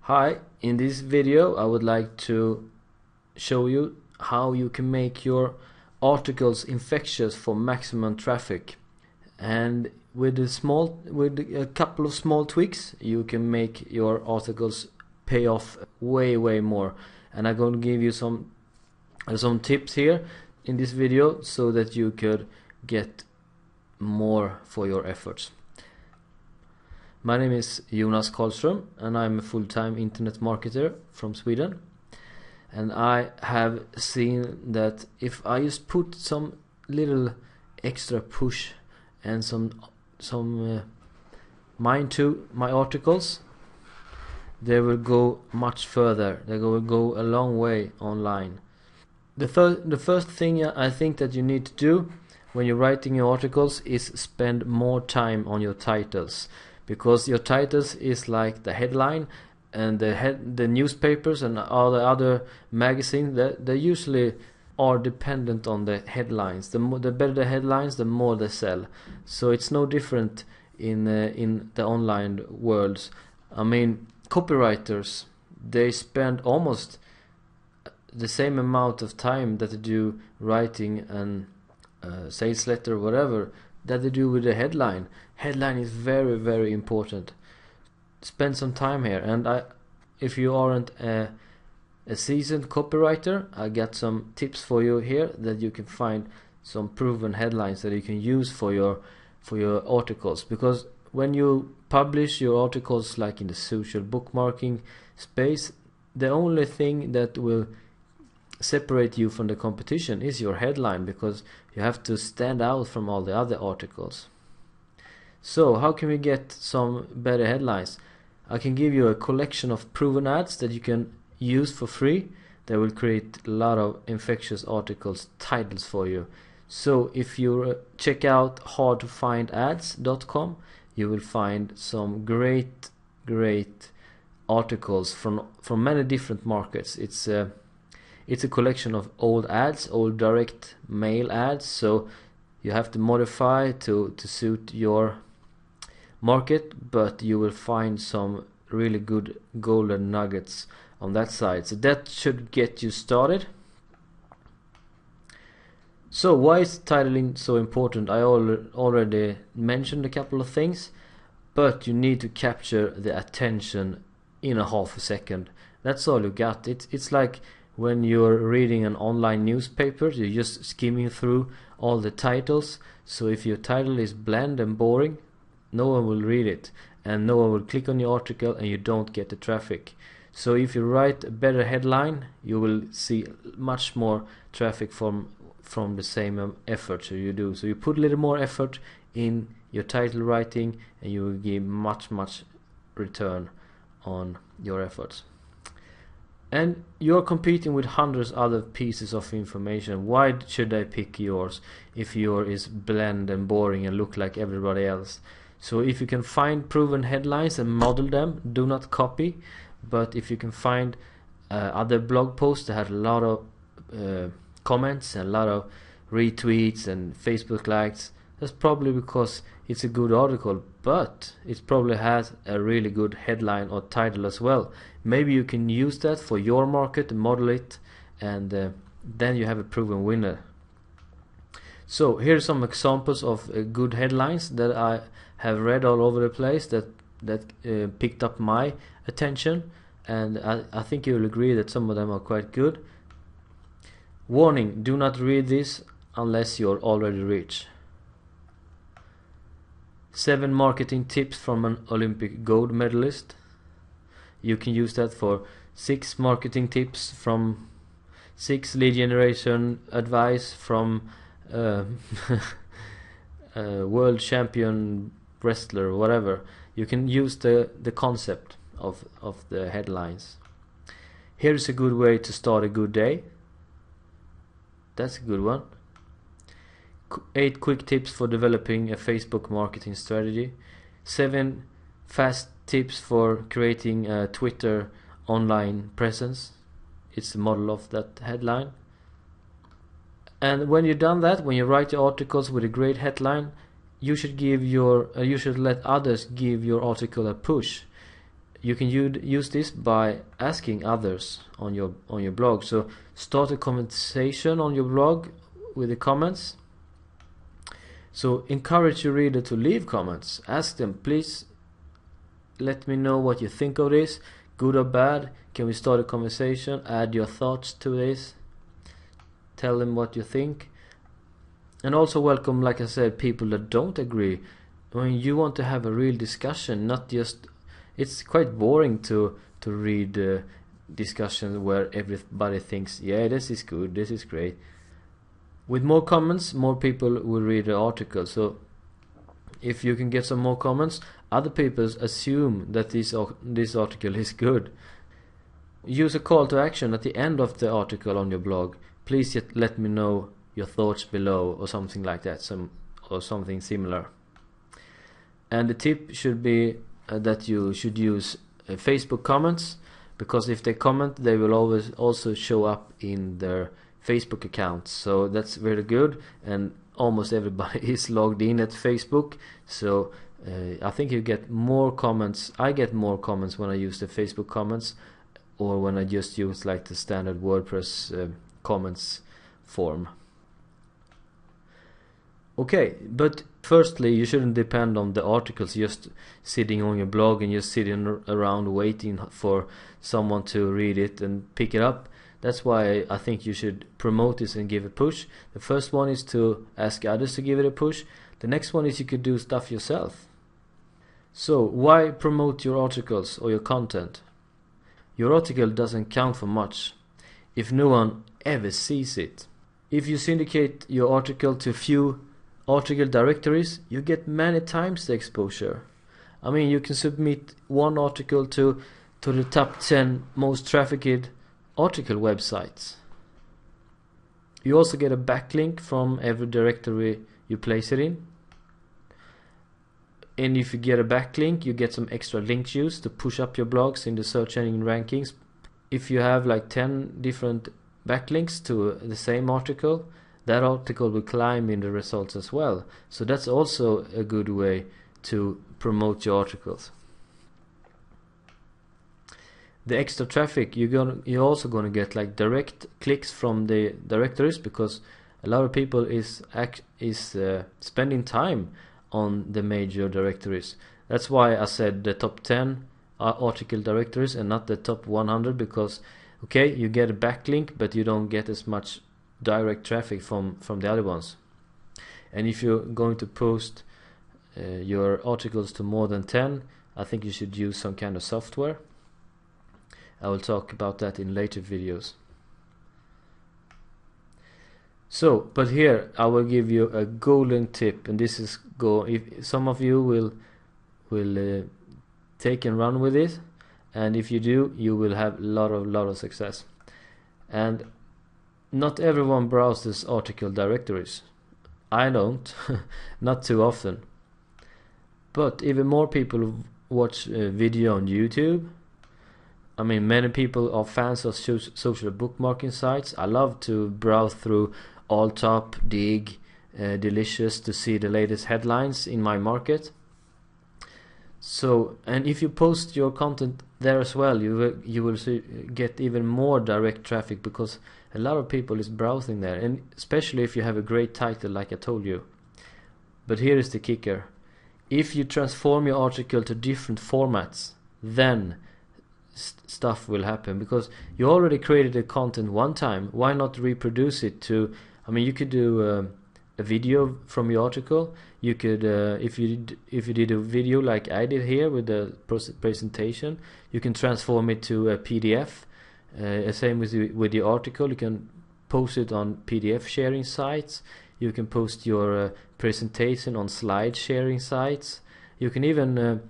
Hi, in this video I would like to show you how you can make your articles infectious for maximum traffic. And with a couple of small tweaks you can make your articles pay off way more. And I'm going to give you some tips here in this video so that you could get more for your efforts. My name is Jonas Karlström and I'm a full-time internet marketer from Sweden. And I have seen that if I just put some little extra push and some mind to my articles, they will go much further. They will go a long way online. The first thing I think that you need to do when you're writing your articles is spend more time on your titles. Because your titles is like the headline, and the newspapers and all the other magazines, they usually are dependent on the headlines. The better the headlines, the more they sell. So it's no different in the online worlds. I mean, copywriters, they spend almost the same amount of time that they do writing an sales letter or whatever that they do with the headline. Headline is very important. Spend some time here. And if you aren't a seasoned copywriter, I got some tips for you here that you can find some proven headlines that you can use for your articles. Because when you publish your articles like in the social bookmarking space, the only thing that will separate you from the competition is your headline, because you have to stand out from all the other articles. So how can we get some better headlines? I can give you a collection of proven ads that you can use for free. They will create a lot of infectious articles titles for you. So if you check out hardtofindads.com, you will find some great articles from many different markets. It's a collection of old ads, old direct mail ads, so you have to modify to suit your market, but you will find some really good golden nuggets on that side. So that should get you started. So why is titling so important? I already mentioned a couple of things, but you need to capture the attention in a half a second. That's all you got. It's like when you're reading an online newspaper, you're just skimming through all the titles. So if your title is bland and boring, no one will read it and no one will click on your article and you don't get the traffic. So if you write a better headline, you will see much more traffic from the same effort you do. So you put a little more effort in your title writing and you will give much return on your efforts. And you're competing with hundreds of other pieces of information. Why should I pick yours if yours is bland and boring and look like everybody else? So if you can find proven headlines and model them, do not copy. But if you can find other blog posts that have a lot of comments and a lot of retweets and Facebook likes, that's probably because it's a good article, but it probably has a really good headline or title as well. Maybe you can use that for your market, model it, and then you have a proven winner. So here's some examples of good headlines that I have read all over the place that picked up my attention, and I think you will agree that some of them are quite good. Warning, do not read this unless you're already rich. 7 marketing tips from an Olympic gold medalist. You can use that for 6 marketing tips from 6 lead generation advice from world champion wrestler, whatever. You can use the concept of the headlines. Here's a good way to start a good day. That's a good one. 8 quick tips for developing a Facebook marketing strategy. 7 fast tips for creating a Twitter online presence. It's the model of that headline. And when you've done that, when you write your articles with a great headline, you should let others give your article a push. you can use this by asking others on your blog. So start a conversation on your blog with the comments. So encourage your reader to leave comments. Ask them, please let me know what you think of this, good or bad. Can we start a conversation? Add your thoughts to this. Tell them what you think. And also welcome, like I said, people that don't agree. When you want to have a real discussion, not just... It's quite boring to read discussions where everybody thinks, yeah, this is good, this is great. With more comments, more people will read the article. So if you can get some more comments, other people assume that this article is good. Use a call to action at the end of the article on your blog. Please let me know your thoughts below, or something like that, or something similar. And the tip should be that you should use Facebook comments, because if they comment, they will always also show up in their Facebook account. So that's very good, and almost everybody is logged in at Facebook. So I think you get more comments. I get more comments when I use the Facebook comments, or when I just use like the standard WordPress comments form. Okay, but firstly, you shouldn't depend on the articles just sitting on your blog and just sitting around waiting for someone to read it and pick it up. That's why I think you should promote this and give a push. The first one is to ask others to give it a push. The next one is you could do stuff yourself. So why promote your articles or your content? Your article doesn't count for much if no one ever sees it. If you syndicate your article to few article directories, you get many times the exposure. I mean, you can submit one article to the top 10 most trafficked article websites. You also get a backlink from every directory you place it in. And if you get a backlink, you get some extra link juice to push up your blogs in the search engine rankings. If you have like 10 different backlinks to the same article, that article will climb in the results as well. So that's also a good way to promote your articles. The extra traffic, you're also gonna get like direct clicks from the directories, because a lot of people is spending time on the major directories. That's why I said the top 10 article directories and not the top 100, because okay, you get a backlink, but you don't get as much direct traffic from the other ones. And if you're going to post your articles to more than 10, I think you should use some kind of software. I will talk about that in later videos. So, but here I will give you a golden tip, and this is if some of you will take and run with it, and if you do, you will have a lot of success. And not everyone browses article directories. I don't, not too often. But even more people watch video on YouTube. I mean, many people are fans of social bookmarking sites. I love to browse through Alltop, Dig, Delicious to see the latest headlines in my market. So, and if you post your content there as well, you will get even more direct traffic, because a lot of people is browsing there, and especially if you have a great title like I told you. But here is the kicker. If you transform your article to different formats, then stuff will happen, because you already created the content one time. Why not reproduce it to, I mean, you could do a video from your article. You could if you did a video like I did here with the presentation, you can transform it to a PDF. Same with the article. You can post it on PDF sharing sites. You can post your presentation on slide sharing sites. You can even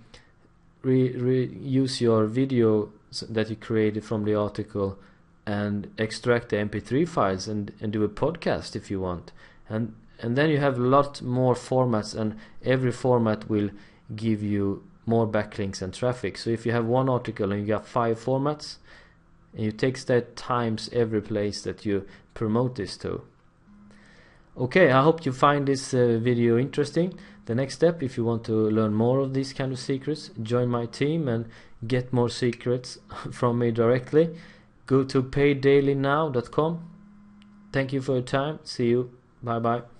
use your video that you created from the article and extract the MP3 files and do a podcast if you want. And then you have a lot more formats, and every format will give you more backlinks and traffic. So if you have one article and you got 5 formats, and you take that times every place that you promote this to. Okay, I hope you find this video interesting. The next step, if you want to learn more of these kind of secrets, join my team and get more secrets from me directly. Go to paydailynow.com. Thank you for your time. See you. Bye bye.